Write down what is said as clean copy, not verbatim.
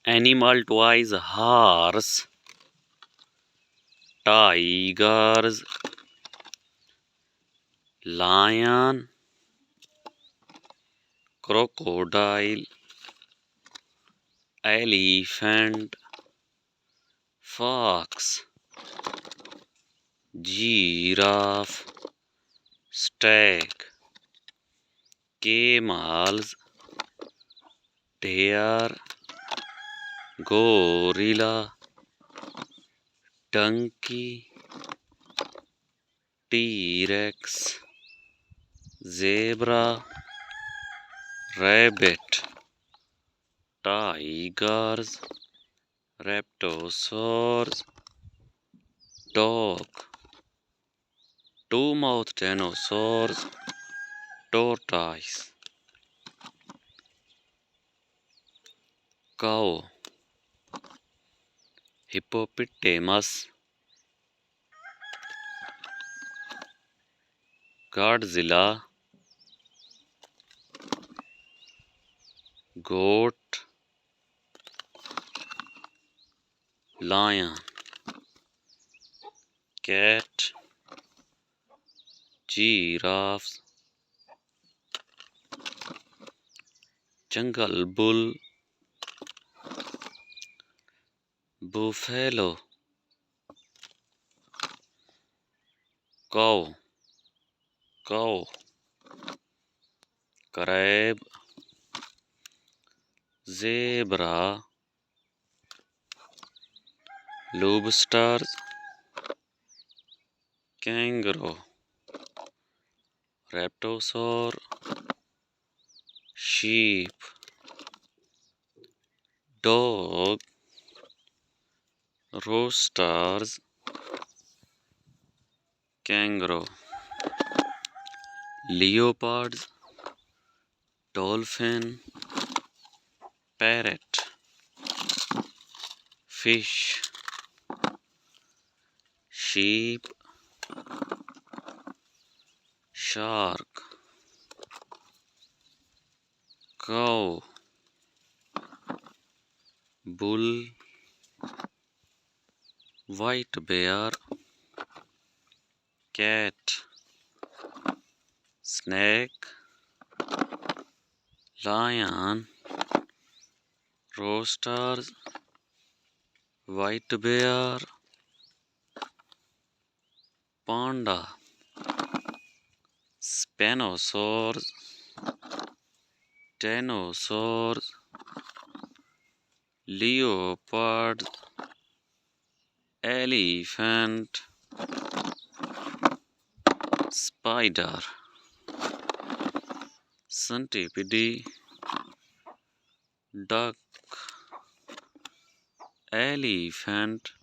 Animal toys: horse, tigers, lion, crocodile, elephant, fox, giraffe, stag, camels, deer, gorilla, donkey, T-Rex, zebra, rabbit, tigers, raptors, dog, two-mouthed dinosaurs, tortoise, cow, hippopotamus, Godzilla, goat, lion, cat, giraffe, jungle bull, buffalo, cow, crab, zebra, lobster, kangaroo, raptor, sheep, dog, roosters, kangaroo, leopards, dolphin, parrot, fish, sheep, shark, cow, bull, white bear, cat, snake, lion, roosters, white bear, panda, spinosaurus, dinosaurs, leopard, elephant, spider, centipede, duck, elephant,